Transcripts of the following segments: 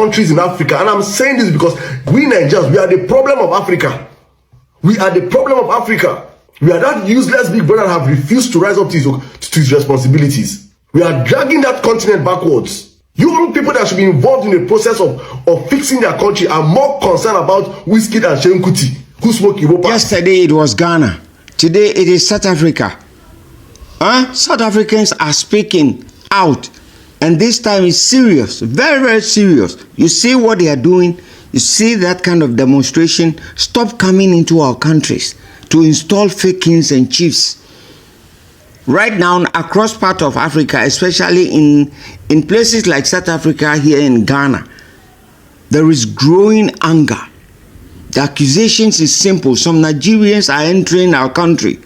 countries in Africa, and I'm saying this because we Nigerians, we are the problem of Africa. We are the problem of Africa. We are that useless big brother that have refused to rise up to his responsibilities. We are dragging that continent backwards. You young people that should be involved in the process of fixing their country are more concerned about whiskey and Seun Kuti, who smoke Iwopa. Yesterday it was Ghana. Today it is South Africa. South Africans are speaking out. And this time is serious, very, very serious. You see what they are doing? You see that kind of demonstration? Stop coming into our countries to install fake kings and chiefs. Right now, across part of Africa, especially in places like South Africa, here in Ghana, there is growing anger. The accusations is simple. Some Nigerians are entering our country,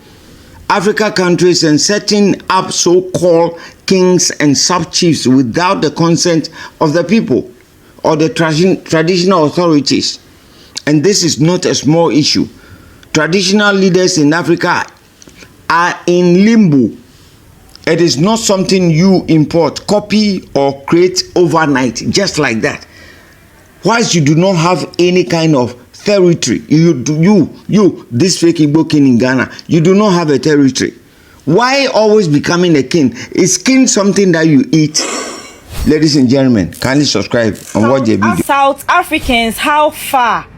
Africa countries, and setting up so-called kings and sub-chiefs without the consent of the people or the traditional authorities. And this is not a small issue. Traditional leaders in Africa are in limbo. It is not something you import, copy, or create overnight, just like that. Whilst you do not have any kind of territory, this fake Igbo king in Ghana, you do not have a territory. Why always becoming a king? Is king something that you eat? Ladies and gentlemen, kindly subscribe and watch the video. South Africans, how far?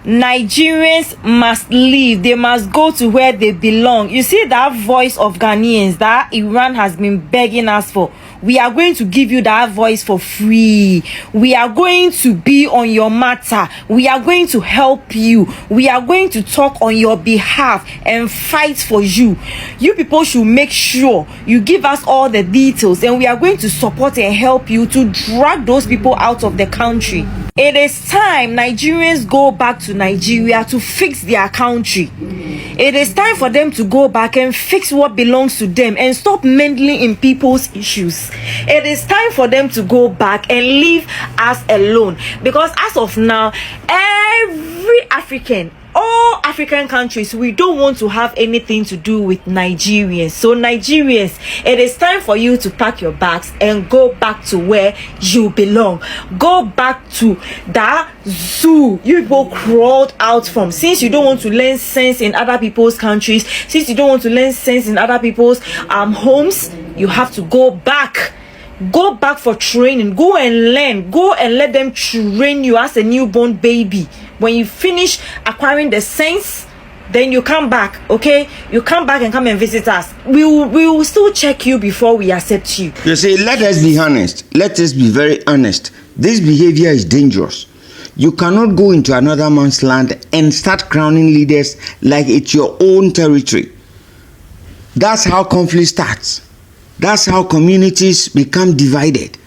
Nigerians must leave. They must go to where they belong. You see that voice of Ghanaians that Iran has been begging us for? We are going to give you that voice for free. We are going to be on your matter. We are going to help you. We are going to talk on your behalf and fight for you. You people should make sure you give us all the details, and we are going to support and help you to drag those people out of the country. It is time Nigerians go back to Nigeria to fix their country. It is time for them to go back and fix what belongs to them and stop meddling in people's issues. It is time for them to go back and leave us alone, because as of now, every African, all African countries, we don't want to have anything to do with Nigerians. So Nigerians, it is time for you to pack your bags and go back to where you belong. Go back to that zoo you people crawled out from. Since you don't want to learn sense in other people's countries, since you don't want to learn sense in other people's homes, you have to go back. Go back for training. Go and learn. Go and let them train you as a newborn baby. When you finish acquiring the sense, then you come back, okay? You come back and come and visit us. We will still check you before we accept you. You see, let us be honest. Let us be very honest. This behavior is dangerous. You cannot go into another man's land and start crowning leaders like it's your own territory. That's how conflict starts. That's how communities become divided.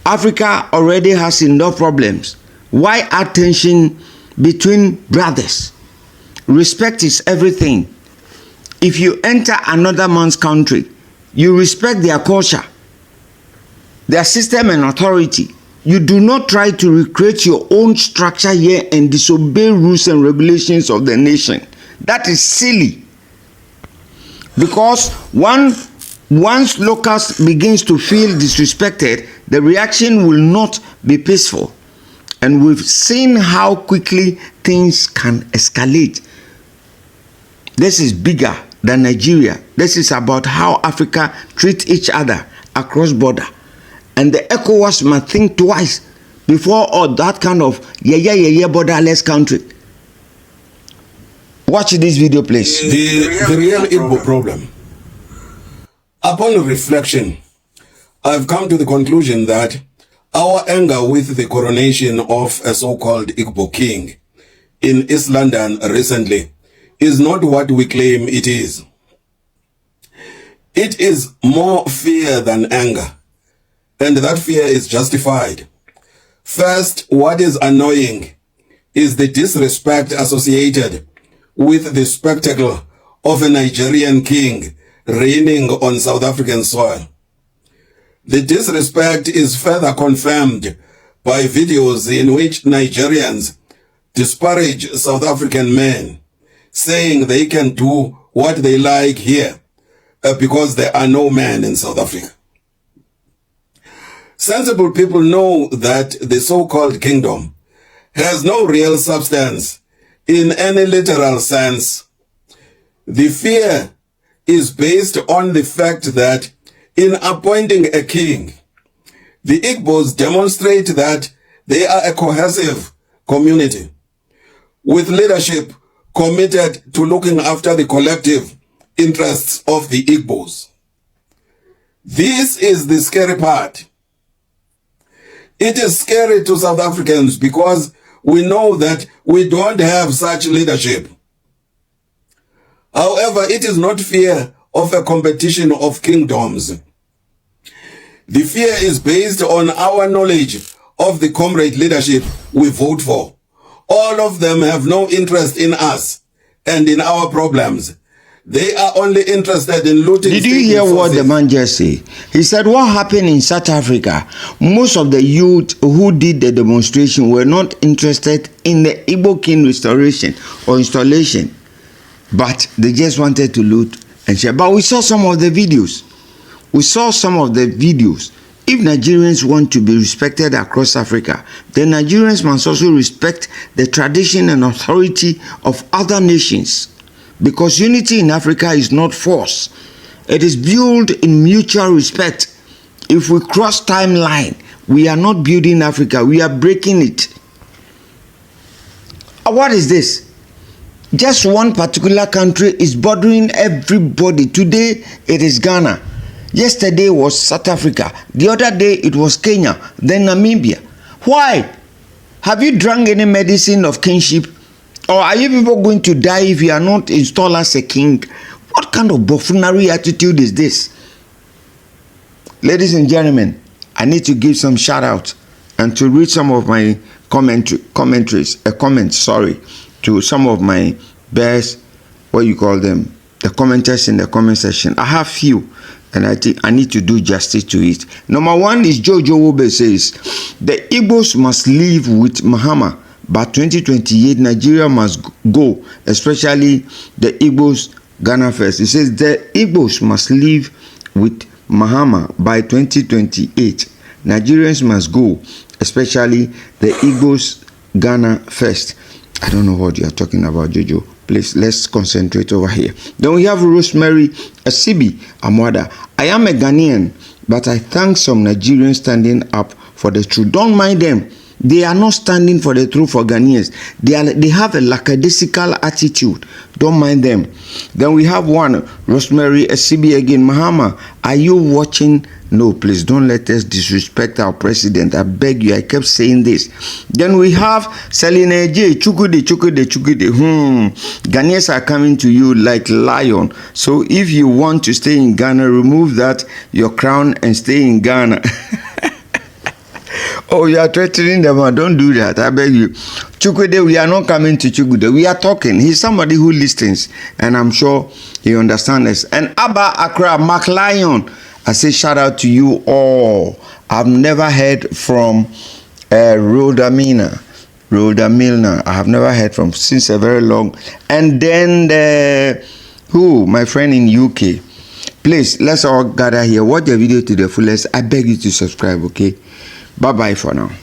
Africa already has enough problems. Why add tension between brothers? Respect is everything. If you enter another man's country, you respect their culture, their system and authority. You do not try to recreate your own structure here and disobey rules and regulations of the nation. That is silly. Because once locals begins to feel disrespected, the reaction will not be peaceful. And we've seen how quickly things can escalate. This is bigger than Nigeria. This is about how Africa treats each other across border. And the ECOWAS must think twice before all that kind of borderless country. Watch this video, please. The real Igbo problem. Upon reflection, I've come to the conclusion that our anger with the coronation of a so-called Igbo king in East London recently is not what we claim it is. It is more fear than anger, and that fear is justified. First, what is annoying is the disrespect associated with the spectacle of a Nigerian king reigning on South African soil. The disrespect is further confirmed by videos in which Nigerians disparage South African men, saying they can do what they like here because there are no men in South Africa. sensible people know that the so-called kingdom has no real substance in any literal sense. The fear is based on the fact that in appointing a king, the Igbos demonstrate that they are a cohesive community with leadership committed to looking after the collective interests of the Igbos. This is the scary part. It is scary to South Africans because we know that we don't have such leadership. However, it is not fear of a competition of kingdoms. The fear is based on our knowledge of the comrade leadership we vote for. All of them have no interest in us and in our problems. They are only interested in looting. Did you hear what the man just said? He said what happened in South Africa, most of the youth who did the demonstration were not interested in the Igbo king restoration or installation, but they just wanted to loot and share. But we saw some of the videos. If Nigerians want to be respected across Africa, then Nigerians must also respect the tradition and authority of other nations. Because unity in Africa is not force. It is built in mutual respect. If we cross timeline, we are not building Africa, we are breaking it. What is this? Just one particular country is bothering everybody. Today, it is Ghana. Yesterday was South Africa. The other day, it was Kenya, then Namibia. Why? Have you drunk any medicine of kingship? Or are you people going to die if you are not installed as a king? What kind of buffoonery attitude is this? Ladies and gentlemen, I need to give some shout out and to read some of my comments to some of my best, the commenters in the comment section. I have few, and I think I need to do justice to it. Number one is Jojo Wobe says, the Igbos must live with Mahama. By 2028, Nigeria must go, especially the Igbos, Ghana first. It says the Igbos must live with Mahama by 2028. Nigerians must go, especially the Igbos, Ghana first. I don't know what you are talking about, Jojo. Please, let's concentrate over here. Then we have Rosemary Asibi Amwada. I am a Ghanaian, but I thank some Nigerians standing up for the truth. Don't mind them. They are not standing for the truth for Ghanaians. They have a lackadaisical attitude. Don't mind them. Then we have one, Rosemary Asibi again. Mahama, are you watching? No, please don't let us disrespect our president. I beg you. I kept saying this. Then we have Selina J. Chukude. Ghanaians are coming to you like lion. So if you want to stay in Ghana, remove your crown and stay in Ghana. Oh, you are threatening them. Don't do that. I beg you. Chukwude, we are not coming to Chukwude. We are talking. He's somebody who listens. And I'm sure he understands us. And Abba Accra, Mark Lion, I say shout out to you all. I've never heard from Rhoda Milner. I have never heard from since a very long. And then my friend in UK. Please, let's all gather here. Watch the video to the fullest. I beg you to subscribe, okay? Bye-bye for now.